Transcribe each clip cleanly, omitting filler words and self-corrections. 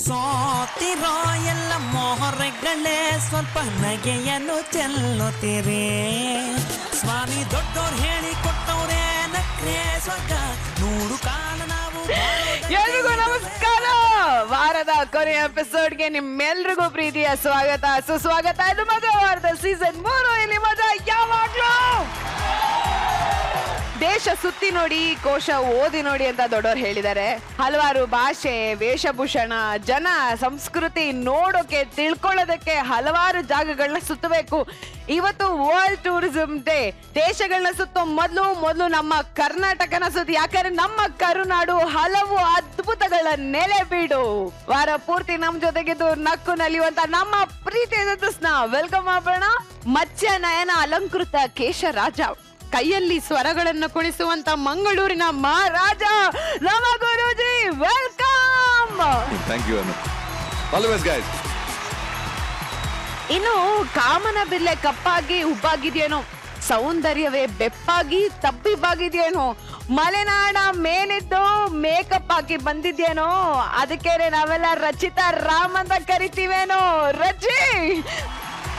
ಸೋತಿರೋ ಎಲ್ಲ ಮೊಹರೆಗಳೇ ಸ್ವಲ್ಪ ನಗೆಯನ್ನು ಚೆಲ್ಲುತ್ತೀರಿ ಸ್ವಾಮಿ ದೊಡ್ಡೋರು ಹೇಳಿ ಕೊಟ್ಟವ್ರೆ ನಕ್ರೆ ಸ್ವರ್ಗ ನೂರು ಕಾಲ ನಾವು ಎಲ್ರಿಗೂ ನಮಸ್ಕಾರ. ವಾರದ ಕೊನೆಯ ಎಪಿಸೋಡ್ಗೆ ನಿಮ್ಮೆಲ್ರಿಗೂ ಪ್ರೀತಿಯ ಸ್ವಾಗತ ಸುಸ್ವಾಗತ. ಇದು ಮದುವೆ ವಾರದ ಸೀಸನ್ 3. ಇಲ್ಲಿ ಮಜಾ ಯಾವಾಗ್ಲೂ. ದೇಶ ಸುತ್ತಿ ನೋಡಿ ಕೋಶ ಓದಿ ನೋಡಿ ಅಂತ ದೊಡ್ಡವರು ಹೇಳಿದ್ದಾರೆ. ಹಲವಾರು ಭಾಷೆ, ವೇಷಭೂಷಣ, ಜನ, ಸಂಸ್ಕೃತಿ ನೋಡೋಕೆ ತಿಳ್ಕೊಳ್ಳೋದಕ್ಕೆ ಹಲವಾರು ಜಾಗಗಳನ್ನ ಸುತ್ತಬೇಕು. ಇವತ್ತು ವರ್ಲ್ಡ್ ಟೂರಿಸಂ ಡೇ. ದೇಶಗಳನ್ನ ಸುತ್ತೋ ಮೊದಲು ನಮ್ಮ ಕರ್ನಾಟಕನ ಸುತ್ತಿ, ಯಾಕಂದ್ರೆ ನಮ್ಮ ಕರುನಾಡು ಹಲವು ಅದ್ಭುತಗಳ ನೆಲೆ ಬೀಡು. ವಾರ ಪೂರ್ತಿ ನಮ್ ಜೊತೆಗಿದ್ದು ನಕ್ಕು ನಲಿಯುವಂತ ನಮ್ಮ ಪ್ರೀತಿಯ ವೆಲ್ಕಮ್ ಮಾಡೋಣ. ಮತ್ಸ್ಯ ನಯನ ಅಲಂಕೃತ ಕೇಶರಾಜ, ಕೈಯಲ್ಲಿ ಸ್ವರಗಳನ್ನು ಕುಣಿಸುವಂತ ಮಂಗಳೂರಿನ ಮಹಾರಾಜ ನಮ್ಮ ಗುರೂಜಿ. Welcome. Thank you always guys. ಇನ್ನು ಕಾಮನ ಬಿಲ್ಲೆ ಕಪ್ಪಾಗಿ ಉಬ್ಬಾಗಿದೆಯೇನೋ, ಸೌಂದರ್ಯವೇ ಬೆಪ್ಪಾಗಿ ತಬ್ಬಿಬ್ಬಾಗಿದೆಯೇನೋ, ಮಲೆನಾಡ ಮೇಲಿದ್ದು ಮೇಕಪ್ ಹಾಕಿ ಬಂದಿದ್ಯೇನೋ, ಅದಕ್ಕೆ ನಾವೆಲ್ಲ ರಚಿತಾ ರಾಮ್ ಅಂತ ಕರಿತೀವೇನೋ. Rachi,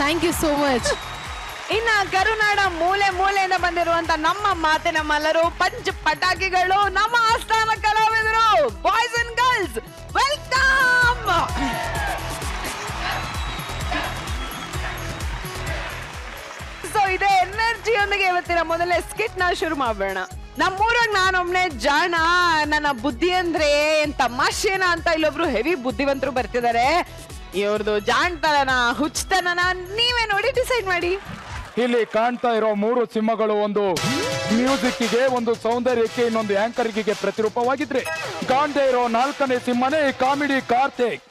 thank you so much. ಇನ್ನ ಕರುನಾಡ ಮೂಲೆ ಮೂಲೆಯಿಂದ ಬಂದಿರುವಂತ ನಮ್ಮ ಮಾತಿನ ಮಲ್ಲರು, ಪಂಚ್ ಪಟಾಕಿಗಳು, ನಮ್ಮ ಆಸ್ಥಾನ ಕಲಾವಿದರು, boys and girls, welcome. So ಇದೇ ಎನರ್ಜಿಯೊಂದಿಗೆ ಇವತ್ತಿನ ಮೊದಲೇ ಸ್ಕಿಟ್ ನ ಶುರು ಮಾಡೋಣ. ನಮ್ಮೂರಾಗ ನಾನೊಬ್ನೇ ಜಾಣ, ನನ್ನ ಬುದ್ಧಿ ಅಂದ್ರೆ ಏನ್ ತಮಾಷೆನ ಅಂತ ಇಲ್ಲೊಬ್ರು ಹೆವಿ ಬುದ್ಧಿವಂತರು ಬರ್ತಿದ್ದಾರೆ. ಇವ್ರದ್ದು ಜಾಣ್ತನನ ಹುಚ್ಚತನನ ನೀವೇ ನೋಡಿ ಡಿಸೈಡ್ ಮಾಡಿ. ಇಲ್ಲಿ ಕಾಣ್ತಾ ಇರೋ 3 ಸಿಂಹಗಳು ಒಂದು ಮ್ಯೂಸಿಕ್ಗೆ, ಒಂದು ಸೌಂದರ್ಯಕ್ಕೆ, ಇನ್ನೊಂದು ಆಂಕರ್ಗೆ ಪ್ರತಿರೂಪವಾಗಿದ್ರೆ, ಕಾಣ್ತಾ ಇರೋ 4ನೇ ಸಿಂಹನೇ ಕಾಮಿಡಿ ಕಾರ್ತಿಕ್.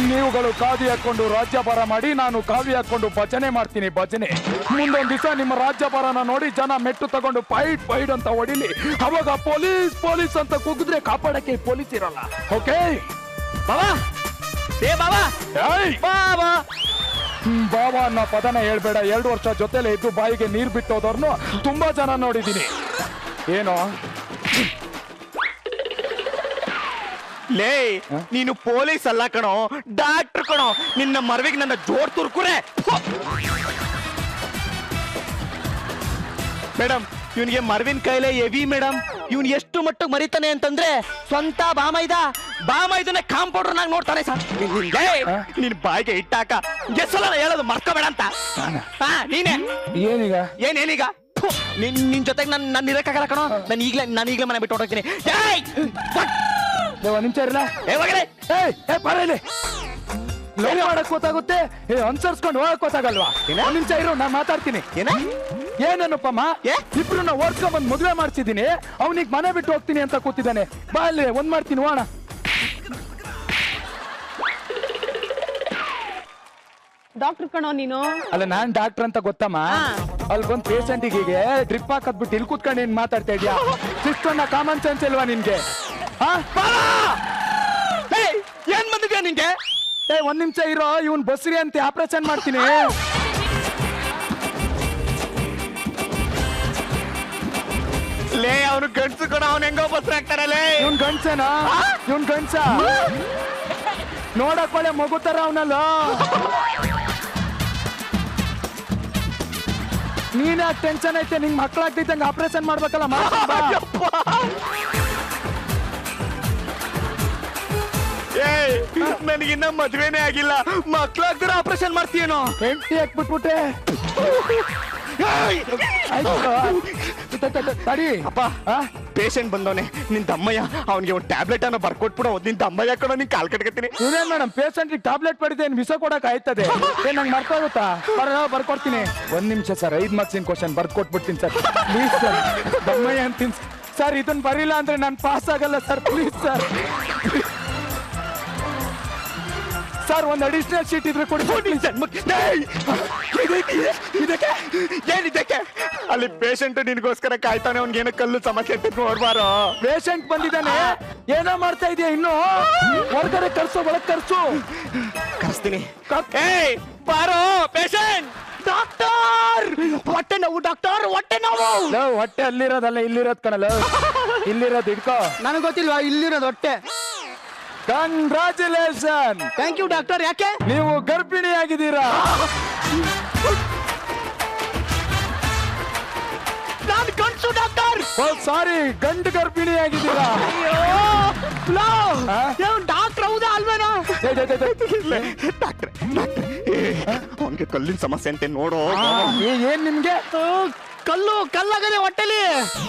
ನೀವುಗಳು ಕಾವಿ ಹಾಕೊಂಡು ರಾಜ್ಯಭಾರ ಮಾಡಿ, ನಾನು ಕಾವಿ ಹಾಕೊಂಡು ಭಜನೆ ಮಾಡ್ತೀನಿ ಭಜನೆ. ಮುಂದೊಂದು ದಿವಸ ನಿಮ್ಮ ರಾಜ್ಯಭಾರನ ನೋಡಿ ಜನ ಮೆಟ್ಟು ತಗೊಂಡು ಫೈಟ್ ಅಂತ ಹೊಡಿಲಿ, ಅವಾಗ ಪೊಲೀಸ್ ಪೊಲೀಸ್ ಅಂತ ಕೂಗಿದ್ರೆ ಕಾಪಾಡಕ್ಕೆ ಪೊಲೀಸ್ ಇರಲ್ಲ. ಓಕೆ ಬಾಬಾ, ಏ ಬಾಬಾ, ಬಾಬಾ ಬಾಬಾ ಅನ್ನೋ ಪದನ ಹೇಳ್ಬೇಡ. 2 ವರ್ಷ ಜೊತೆಲೆ ಇದ್ದು ಬಾಯಿಗೆ ನೀರ್ ಬಿಟ್ಟೋದವ್ರನ್ನು ತುಂಬಾ ಜನ ನೋಡಿದೀನಿ. ಏನೋ ಲೇ, ನೀನು ಪೊಲೀಸ್ ಅಲ್ಲ ಕಣೋ, ಡಾಕ್ಟರ್ ಕಣೋ. ನಿನ್ನ ಮರವಿಗೆ ನನ್ನ ಜೋಡ್ ತುರ್ಕುರೆ. ಮೇಡಮ್, ಇವನಿಗೆ ಮರವಿನ ಕೈಲೇ ಎವಿ ಮೇಡಮ್. ಇವನ್ ಎಷ್ಟು ಮಟ್ಟಿಗೆ ಮರಿತಾನೆ ಅಂತಂದ್ರೆ, ಸ್ವಂತ ಬಾಮೈದನ ಕಾಂಪೌಂಡರ್ ನಾಗ ನೋಡ್ತಾನೆ ಸರ್. ನಿನ್ ಬಾಯಿಗೆ ಇಟ್ಟಾಕ ಎಷ್ಟಲ್ಲ ಹೇಳೋದು ಮರ್ಕೋಬೇಡ ಅಂತ. ನೀನೇ ಏನೀಗ ಏನೇನೀಗ ನಿನ್ ಜೊತೆಗೆ ನನ್ನ ಇರಕ್ಕಾಗಲ್ಲ ಕಣೋ. ನಾನು ಈಗ್ಲೇ ಮನೆ ಬಿಟ್ಟು ಹೊರಟೋಗ್ತೀನಿ. ಒಂದ್ ನಿಮಿಷ ಇರಲ್ಲ. ಬರಲಿ, ಲವ್ ಮಾಡಕ್ ಗೊತ್ತಾಗುತ್ತೆ, ಅನ್ಸರ್ಸ್ಕೊಂಡು ಹೋಗಕ್ ಗೊತ್ತಾಗಲ್ವಾ? ಒಂದ್ ನಿಮಿಷ ಇರು, ನಾನ್ ಮಾತಾಡ್ತೀನಿ. ಏನಪ್ಪಮ್ಮ, ಇಬ್ರು ಓಡ್ಸ್ಕೊಂಡ್ ಬಂದ್ ಮದುವೆ ಮಾಡ್ಸಿದೀನಿ, ಅವನಿಗೆ ಮನೆ ಬಿಟ್ಟು ಹೋಗ್ತೀನಿ ಅಂತ ಕೂತಿದ್ದಾನೆ. ಬಾ ಅಲ್ಲಿ ಒಂದ್ ಮಾಡ್ತೀನಿ, ಹೋಣ. ಡಾಕ್ಟರ್ ಕಣೋ ನೀನು. ಅಲ್ಲ, ನಾನ್ ಡಾಕ್ಟರ್ ಅಂತ ಗೊತ್ತಮ್ಮ. ಅಲ್ಲಿ ಬಂದ್ ಪೇಷಂಟಿಗೆ ಡ್ರಿಪ್ ಹಾಕದ್ಬಿಟ್ಟು ಇಲ್ಲಿ ಕೂತ್ಕೊಂಡು ಏನ್ ಮಾತಾಡ್ತಾ ಇದ್ಯಾ? ಸಿಸ್ಟರ್ನ ಕಾಮನ್ ಸೆನ್ಸ್ ಇಲ್ವಾ ನಿನ್ಗೆ? ಏನ್ ಬಂದಿದ್ಯಾ ನಿಂಗೆ? ಒಂದ್ ನಿಮಿಷ ಇರೋ, ಇವನ್ ಬಸ್ರಿ ಅಂತ ಆಪರೇಷನ್ ಮಾಡ್ತೀನಿ. ಲೇ, ಅವನು ಗಂಡ್ಸು ಕಣ, ಅವ್ನು ಹೆಂಗೋ ಬಸ್ರಿ ಆಗ್ತಾರಲ್ಲೇ. ಇವನ್ ಗಂಡ್ಸೇನಾ? ಇವನ್ ಗಂಡ್ಸ ನೋಡಕ್ ಒಳ್ಳೆ ಮಗು ತರ ಅವನಲ್ಲ. ನೀನ್ ಟೆನ್ಷನ್ ಐತೆ, ನಿಂಗ್ ಮಕ್ಳಾಗ್ತೈತಂಗ ಆಪರೇಷನ್ ಮಾಡ್ಬೇಕಲ್ಲ. ನನಗಿನ್ನ ಮದ್ವೆನೇ ಆಗಿಲ್ಲ, ಮಕ್ಳಾಗ್ದಿರ ಆಪರೇಷನ್ ಮಾಡ್ತೀಯೇನೋ? ಹೆಂಡತಿ ಹಾಕ್ಬಿಟ್ಬಿಟ್ಟೆ. ತಡಿ ಅಪ್ಪ, ಪೇಷಂಟ್ ಬಂದವನೆ, ನಿನ್ ತಮ್ಮಯ್ಯ. ಅವನಿಗೆ ಒಂದು ಟ್ಯಾಬ್ಲೆಟ್ ಅನ್ನ ಬರ್ಕೊಟ್ಬಿಡೋ. ನಿನ್ ತಮ್ಮಯ್ಯ ಕಣ, ನಿನ್ ಕಾಲ್ ಕಟ್ಕತೀನಿ. ಇವೇನ್ ಮೇಡಮ್, ಪೇಷಂಟ್ ಟ್ಯಾಬ್ಲೆಟ್ ಪಡಿದೆ, ವಿಷ ಕೊಡಕ್ ಆಯ್ತದೆ? ನಂಗೆ ಮರ್ಕೋಗುತ್ತಾ? ಬರ್ಕೊಡ್ತೀನಿ. ಒಂದ್ ನಿಮಿಷ ಸರ್, 5 ಮಾರ್ಕ್ಸಿನ ಕ್ವಶನ್ ಬರ್ಕೊಟ್ಬಿಡ್ತೀನಿ ಸರ್, ಪ್ಲೀಸ್ ಸರ್. ತಮ್ಮಯ್ಯ ಅಂತೀನಿ ಸರ್, ಇದನ್ನ ಬರಿಲ್ಲ ಅಂದ್ರೆ ನಾನು ಪಾಸ್ ಆಗಲ್ಲ ಸರ್, ಪ್ಲೀಸ್ ಸರ್. ಸರ್, ಒಂದು ಅಡಿಷನಲ್ ಶೀಟ್ ಇದ್ರೆ ಕೊಡಿ. ಏನಿದ್ದಕ್ಕೆ? ಅಲ್ಲಿ ಪೇಷಂಟ್ ನಿನ್ಗೋಸ್ಕರ ಕಾಯ್ತಾನೆ, ಅವ್ನಿಗೇನೋ ಕಲ್ಲು ಸಮಸ್ಯೆ ಅಂತ ನೋಡ್ಬಾರೋ. ಪೇಷಂಟ್ ಬಂದಿದ್ದಾನೆ, ಏನೋ ಮಾಡ್ತಾ ಇದೆಯಾ? ಇನ್ನು ಹೊರಗಡೆ ಕರ್ಸು, ಒಳಗ್ ಕರ್ಸು. ಕರ್ಸ್ತೀನಿ. ಬಾರೋ ಪೇಷಂಟ್. ಡಾಕ್ಟರ್ ಹೊಟ್ಟೆ ನೋವು ಡಾಕ್ಟರ್ ಹೊಟ್ಟೆ ನೋವು. ಹೊಟ್ಟೆ ಅಲ್ಲಿರೋದಲ್ಲ ಇಲ್ಲಿರೋದ್ ಕಣಲ್ಲ, ಇಲ್ಲಿರೋದು ಇಟ್ಕೋ. ನನಗೆ ಗೊತ್ತಿಲ್ವಾ ಇಲ್ಲಿರೋದು ಹೊಟ್ಟೆ. ಕಂಗ್ರಾಚುಲೇಷನ್. Thank you doctor. ಯಾಕೆ? ನೀವು ಗರ್ಭಿಣಿ ಆಗಿದ್ದೀರಾ. ನಾನು ಗಂಡಸು ಡಾಕ್ಟರ್. ಸಾರಿ, ಗಂಡು ಗರ್ಭಿಣಿ ಆಗಿದ್ದೀರಾ. ಡಾಕ್ಟರ್ ಹೌದಾ ಅಲ್ವೇನಾ? ಡಾಕ್ಟ್ರೆ ಅವನಿಗೆ ಕಲ್ಲಿನ ಸಮಸ್ಯೆ ಅಂತೆ ನೋಡು. ಏನ್ ನಿಮ್ಗೆ? ಕಲ್ಲಾಗದೆ ಹೊಟ್ಟೆಲಿ.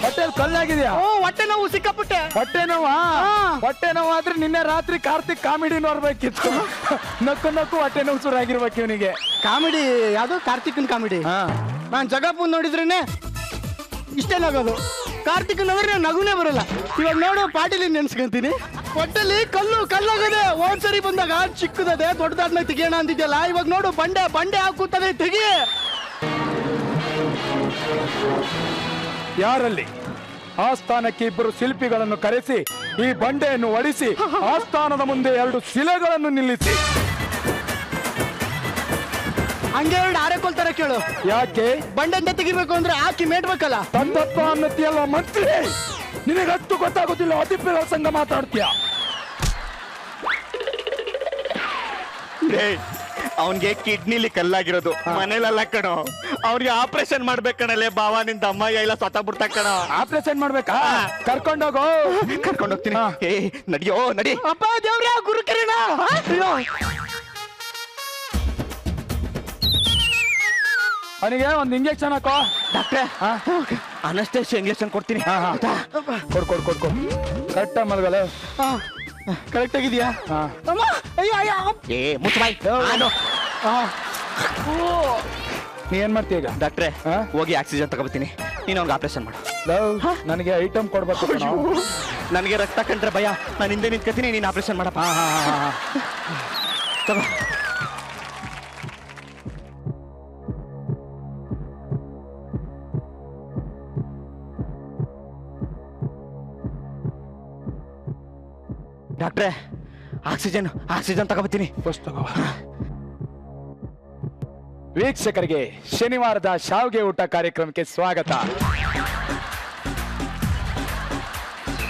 ಹೊಟ್ಟೆಲ್ ಕಲ್ಲಾಗಿದ್ಯಾ? ಹೊಟ್ಟೆ ನೋವು ಸಿಕ್ಕಾಪಟ್ಟೆ. ಹೊಟ್ಟೆ ನೋವಾ? ಹೊಟ್ಟೆ ನೋವು ಆದ್ರೆ ನಿನ್ನೆ ರಾತ್ರಿ ಕಾರ್ತಿಕ್ ಕಾಮಿಡಿ ನೋಡ್ಬೇಕಿತ್ತು. ನಕ್ಕು ನಕ್ಕು ಹೊಟ್ಟೆ ನೋವು ಶುರು ಆಗಿರ್ಬೇಕು ಇವನಿಗೆ. ಕಾಮಿಡಿ ಯಾವ್ದು? ಕಾರ್ತಿಕ್ನ ಕಾಮಿಡಿ. ನಾನ್ ಜಗಪ್ಪು ನೋಡಿದ್ರೇನೆ ಇಷ್ಟೇನಾಗೋದು. ಕಾರ್ತಿಕ್ ನಗರ ನಗುನೇ ಬರಲ್ಲ. ಇವಾಗ ನೋಡು ಪಾಟೀಲಿ ನೆನ್ಸ್ಕೊಂತೀನಿ. ಹೊಟ್ಟೆಲಿ ಕಲ್ಲಾಗದೆ. ಒಂದ್ಸರಿ ಬಂದಾಗ ಚಿಕ್ಕದದೆ, ದೊಡ್ಡದಾದ್ಮೇಲೆ ತೆಗಿಯೋಣ ಅಂತಿದ್ಯಲ್ಲ. ಇವಾಗ ನೋಡು ಬಂಡೆ ಹಾಕುತ್ತಾನೆ, ತೆಗಿ. ಯಾರಲ್ಲಿ ಆಸ್ಥಾನಕ್ಕೆ ಇಬ್ಬರು ಶಿಲ್ಪಿಗಳನ್ನು ಕರೆಸಿ ಈ ಬಂಡೆಯನ್ನು ಒಡಿಸಿ ಆಸ್ಥಾನದ ಮುಂದೆ 2 ಶಿಲೆಗಳನ್ನು ನಿಲ್ಲಿಸಿ. ಹಂಗೆ 2 ಆರೆಕೊಳ್ತಾರ ಕೇಳು. ಯಾಕೆ? ಬಂಡೆ ತೆಗಿಬೇಕು ಅಂದ್ರೆ ಹಾಕಿ ಮೇಟ್ಬೇಕಲ್ಲ. ತಂದಪ್ಪ ಅನ್ನತಿಯಲ್ಲ ಮಂತ್ರಿ, ನಿನಗಷ್ಟು ಗೊತ್ತಾಗುತ್ತಿಲ್ಲ. ಅತಿಪ್ರಿಯ ಸಂಘ ಮಾತಾಡ್ತೀಯ. ಅವನ್ಗೆ ಕಿಡ್ನಿಲಿ ಕಲ್ಲಾಗಿರೋದು, ಮನೇಲೆಲ್ಲ ಕಣೋ. ಅವ್ರಿಗೆ ಆಪರೇಷನ್ ಮಾಡ್ಬೇಕಣಲೆ. ಬಾವ ನಿಂದ ಅಮ್ಮಯ್ಯ ಇಲ್ಲ ಸ್ವತಃ ಬಿಡ್ತಾ ಕಣ. ಆಪರೇಷನ್ ಮಾಡ್ಬೇಕಾ? ಕರ್ಕೊಂಡೋಗೋ. ಕರ್ಕೊಂಡೋಗ್ತೀನಿ. ನಡಿಯೋ ನಡಿ. ಅಪ್ಪ ದೇವ್ರ ಗುರುಕಿರಣ. ಅವನಿಗೆ ಒಂದು ಇಂಜೆಕ್ಷನ್ ಹಾಕೋ. ಡಾಕ್ಟ್ರೆ ಅನಸ್ತೇಶಿಯಾ ಇಂಜೆಕ್ಷನ್ ಕೊಡ್ತೀನಿ. ಕೊಡ್ ಕರೆಕ್ಟ್ ಮಲ್ಗಲ್ಲ. ಕರೆಕ್ಟ್ ಆಗಿದ್ಯಾ? ಏ ಮುಚ್ಚಬಾಯ್. ನೀ ಏನ್ ಮಾಡ್ತೀಯ ಈಗ? ಡಾಕ್ಟ್ರೆ ಹೋಗಿ ಆಕ್ಸಿಜನ್ ತಗೋಬತ್ತೀನಿ. ನೀನು ಅವ್ನಿಗೆ ಆಪರೇಷನ್ ಮಾಡು. ನನಗೆ ಐಟಮ್ ಕೊಡ್ಬೇಕು. ನನಗೆ ರಕ್ತ ಕಂಡ್ರೆ ಭಯ. ನಾನು ಹಿಂದೆ ನಿಂತ್ಕೊತೀನಿ, ನೀನು ಆಪರೇಷನ್ ಮಾಡಪ್ಪ. ತಗೋ. ಡಾಕ್ಟ್ರೆ ಆಕ್ಸಿಜನ್ ತಗೋಬತ್ತೀನಿ. ವೀಕ್ಷಕರಿಗೆ ಶನಿವಾರದ ಶಾವಿಗೆ ಊಟ ಕಾರ್ಯಕ್ರಮಕ್ಕೆ ಸ್ವಾಗತ.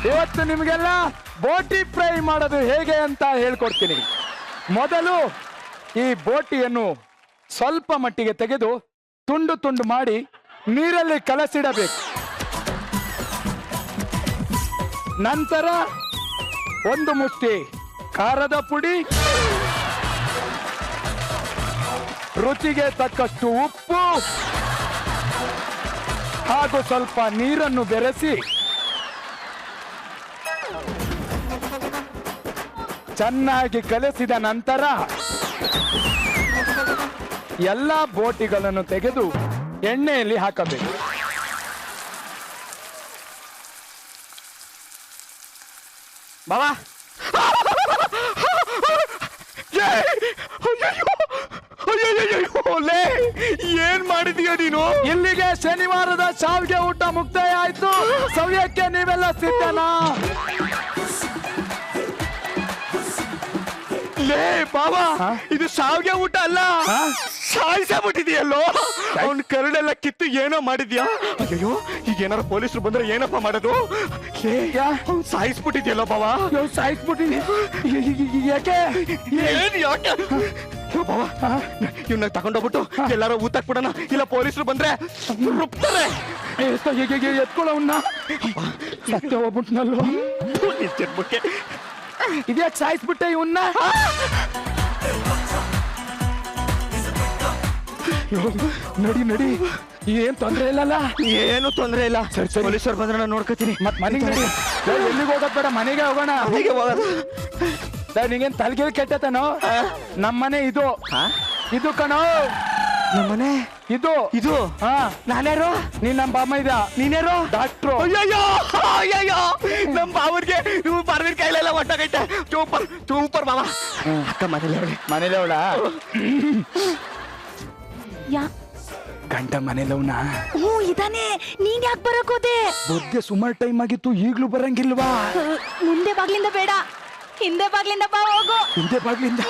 ಇವತ್ತು ನಿಮಗೆಲ್ಲ ಬೋಟಿ ಫ್ರೈ ಮಾಡೋದು ಹೇಗೆ ಅಂತ ಹೇಳ್ಕೊಡ್ತೀನಿ. ಮೊದಲು ಈ ಬೋಟಿಯನ್ನು ಸ್ವಲ್ಪ ಮಟ್ಟಿಗೆ ತೆಗೆದು ತುಂಡು ತುಂಡು ಮಾಡಿ ನೀರಲ್ಲಿ ಕಲಸಿಡಬೇಕು. ನಂತರ 1 ಮುಷ್ಟಿ ಖಾರದ ಪುಡಿ, ರುಚಿಗೆ ತಕ್ಕಷ್ಟು ಉಪ್ಪು ಹಾಗೂ ಸ್ವಲ್ಪ ನೀರನ್ನು ಬೆರೆಸಿ ಚೆನ್ನಾಗಿ ಕಲಸಿದ ನಂತರ ಎಲ್ಲ ಬೋಟಿಗಳನ್ನು ತೆಗೆದು ಎಣ್ಣೆಯಲ್ಲಿ ಹಾಕಬೇಕು. ಬಾಬಾ ಏನ್ ಮಾಡಿದೀಯ ನೀನು? ಇಲ್ಲಿಗೆ ಶನಿವಾರದ ಶಾವಿಗೆ ಊಟ ಮುಕ್ತಾಯ ಆಯ್ತು. ಸವ್ಯಕ್ಕೆ ನೀವೆಲ್ಲ ಸಿದ್ಧನಾ? ಲೇ ಬಾಬಾ, ಇದು ಶಾವಿಗೆ ಊಟ ಅಲ್ಲ, ಸಾಯಿಸಬಿಟ್ಟಿದೆಯಲ್ಲೋ. ಅವ್ನ ಕರಡೆಲ್ಲ ಕಿತ್ತು ಏನೋ ಮಾಡಿದ್ಯಾ? ಅಯ್ಯೋ, ಈಗ ಏನಾರ ಪೊಲೀಸರು ಬಂದ್ರೆ ಏನಪ್ಪ ಮಾಡೋದು? ಅವ್ನು ಸಾಯಿಸ್ಬಿಟ್ಟಿದ್ಯಲ್ಲೋ ಬಾಬಾ. ಸಾಯಿಸ್ಬಿಟ್ಟಿನಿ. ಯಾಕೆ? ಏನ್ ಯಾಕೆ ಬಾಬಾ? ಇವ್ನ ತಗೊಂಡೋಗ್ಬಿಟ್ಟು ಎಲ್ಲಾರು ಊಟಕ್ ಬಿಡೋಣ, ಇಲ್ಲ ಪೊಲೀಸರು ಬಂದ್ರೆ ರುಬ್ತಾರೆ. ಎತ್ಕೊಳ್ಳೋನ್ನ ಸತ್ಯ ಹೋಗ್ಬಿಟ್ನಲ್ಲೋ. ಚೆಟ್ಬಿಟ್ಟೆ. ಇದ್ಯಾಕೆ ಸಾಯಿಸ್ಬಿಟ್ಟೆ ಇವನ್ನ? ನಡಿ ಏನ್ ತೊಂದ್ರೆ ಇಲ್ಲಲ್ಲ? ಏನು ತೊಂದ್ರೆ ಇಲ್ಲ. ಸರಿ. ಪೊಲೀಸರು ಬಂದ್ರೆ ನಾನು ನೋಡ್ಕೋತೀನಿ. ಮತ್ ಮನೆಗೆ ನಡಿ. ಎಲ್ಲಿಗೆ ಹೋಗೋದ್ ಬೇಡ, ಮನೆಗೆ ಹೋಗೋಣ. ಮನೆಗೆ ಹೋಗೋದು. ನಿಂಗೇನ್ ತಲೆಗೆ ಕೆಟ್ಟತನೋ? ನಮ್ಮನೆ ಇದು ಕಣೋ. ನಮ್ಮನೆ ಇದು ನಾನ್ಯಾರು? ನೀನ್ ನಮ್ಮ ಬಾಮ ಇದ. ನೀನ್ಯಾರು? ಡಾಕ್ಟ್ರು. ಅಯ್ಯಯ್ಯೋ ನಮ್ ಬಾವರ್ಗೆ ನೀವು ಬರ್ವಿನ ಕೈಲೆಲ್ಲ ಒಟ್ಟಾಗೈತೆ. ಸೂಪರ್ ಬಾಬಾ. ಅಕ್ಕ ಮನೇಲೆ ಅವಳ ಗಂಡ ಮನೇಲವ್ನ ಇದಾನೆ. ನೀನ್ ಯಾಕೆ ಬರಕ್ ಹೋದೆ? ಬುದ್ಧಿ ಸುಮಾರು ಟೈಮ್ ಆಗಿತ್ತು, ಈಗ್ಲೂ ಬರಂಗಿಲ್ವಾ? ಮುಂದೆ ಬಾಗ್ಲಿಂದ ಬೇಡ, ಹಿಂದೆ ಬಾಗ್ಲಿಂದ ಬಾ. ಹೋಗು. ಹಿಂದೆ ಬಾಗ್ಲಿಂದ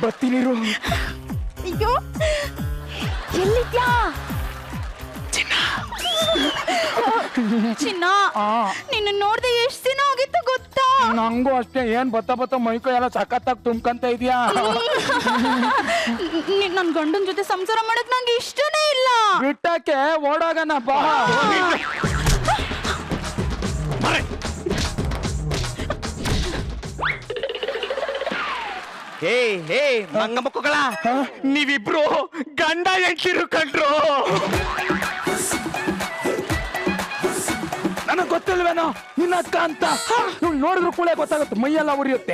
ಬರ್ತೀನಿರು. ಅಯ್ಯೋ ಎಲ್ಲಿದ್ಯಾ ಚಿನ್ನ ನಿನ್ನ ನೋಡ್ದೆ ಎಷ್ಟ್ ದಿನ ಆಗಿತ್ತು ಗೊತ್ತಾ? ನಂಗೂ ಅಷ್ಟೇ. ಏನ್ ಬತ್ತ ಮೈಕೈ ಎಲ್ಲ ಸಖತ್ತಾಗಿ ತುಂಬ್ಕಂತ ಇದೆಯಾ? ನನ್ ಗಂಡನ್ ಜೊತೆ ಸಂಸಾರ ಮಾಡಕ್ ನಂಗೆ ಇಷ್ಟನೇ ಇಲ್ಲ. ಬಿಟ್ಟಕ್ಕೆ ಓಡೋಗಣ ಬಾ. ಹೇ ಮಂಗ ಮಕ್ಕಳ, ನೀವಿಬ್ರು ಗಂಡ ಹೆಂಡ್ತಿರು ಕಂಡ್ರು. ನನಗ್ ಗೊತ್ತಿಲ್ವೇನೋ ನಿನ್ನ ಅಕ್ಕ ಅಂತ. ಇವ್ಳು ನೋಡಿದ್ರು ಕೂಡ ಗೊತ್ತಾಗುತ್ತೆ, ಮೈಯೆಲ್ಲ ಉರಿಯುತ್ತೆ.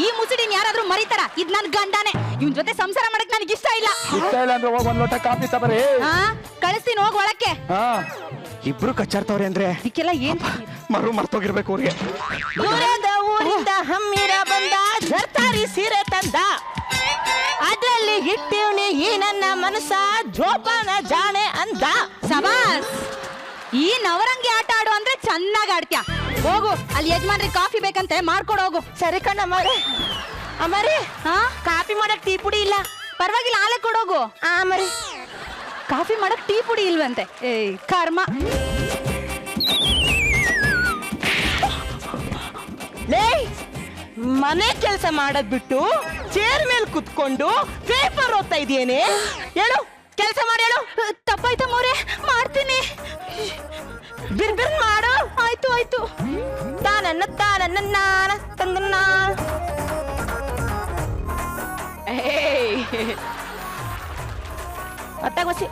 ಈ ಮುಸುಡಿನ ಯಾರಾದ್ರೂ ಮರಿತಾರ? ಇದ್ ನನ್ ಗಂಡನೇ. ಇವನ್ ಜೊತೆ ಸಂಸಾರ ಮಾಡಕ್ ನನಗೆ ಇಷ್ಟ ಇಲ್ಲ. ಇಷ್ಟ ಇಲ್ಲ ಅಂದ್ರೆ ಹೋಗ್ ಒಂದ್ ಲೋಟ ಕಾಫಿ ತಬರಿ. ಕಳಿಸ್ತೀನಿ, ಹೋಗ್ ಒಳಕ್ಕೆ. ಇಬ್ರು ಕಚ್ಚಾಡ್ತವ್ರೆ ಅಂದ್ರೆ ಇದಕ್ಕೆಲ್ಲ ಏನ್ ಮರ್ತೋಗಿರ್ಬೇಕು ಅವ್ರಿಗೆ. ದೂರದ ಊರಿಂದ ಹಮ್ಮಿರ ಬಂದ, ಜರ್ತಾರಿ ಸೀರೆ ತಂದ, ಅದ್ರಲ್ಲಿ ಇಟ್ಟಿವ್ನಿ ಈ ನನ್ನ ಮನಸ್ಸ, ಜೋಪಾನ ಜಾಣೆ ಅಂದ. ಸಬಾಸ್, ಈ ನವರಂಗಿ ಆಟ ಆಡು ಅಂದ್ರೆ ಚೆನ್ನಾಗ್ ಆಡ್ತ್ಯಾ. ಹೋಗು, ಅಲ್ಲಿ ಯಜಮಾನ್ರಿ ಕಾಫಿ ಬೇಕಂತೆ, ಮಾಡ್ಕೊಡ್ ಹೋಗು. ಸರಿ ಕಣ್ಣ ಅಮ್ಮರಿ, ಕಾಫಿ ಮಾಡಕ್ ಟೀ ಪುಡಿ ಇಲ್ಲ. ಪರವಾಗಿಲ್ಲ, ಆಲೆ ಕೊಡೋಗು. ಮರಿ ಕಾಫಿ ಮಾಡಕ್ ಟೀ ಪುಡಿ ಇಲ್ವಂತೆ. ಏಯ್ ಕರ್ಮ. ಲೇ, ಮನೆ ಕೆಲಸ ಮಾಡದ್ ಬಿಟ್ಟು ಚೇರ್ ಮೇಲೆ ಕುತ್ಕೊಂಡು ಪೇಪರ್ ಓದ್ತಾ ಇದೆಯೇನೆ? ಹೇಳು, ಕೆಲಸ ಮಾಡಿ ಹೇಳು. ತಪ್ಪಾಯ್ತ ಮೋರೆ, ಮಾಡ್ತೀನಿ. ಬಿರ್ಬಿರ್ ಮಾಡು. ಆಯ್ತು ಆಯ್ತು. ತಾನನ್ನ ನಾನ ತಂದನ್ನ. ಅತ್ತಾಗೋಸಿ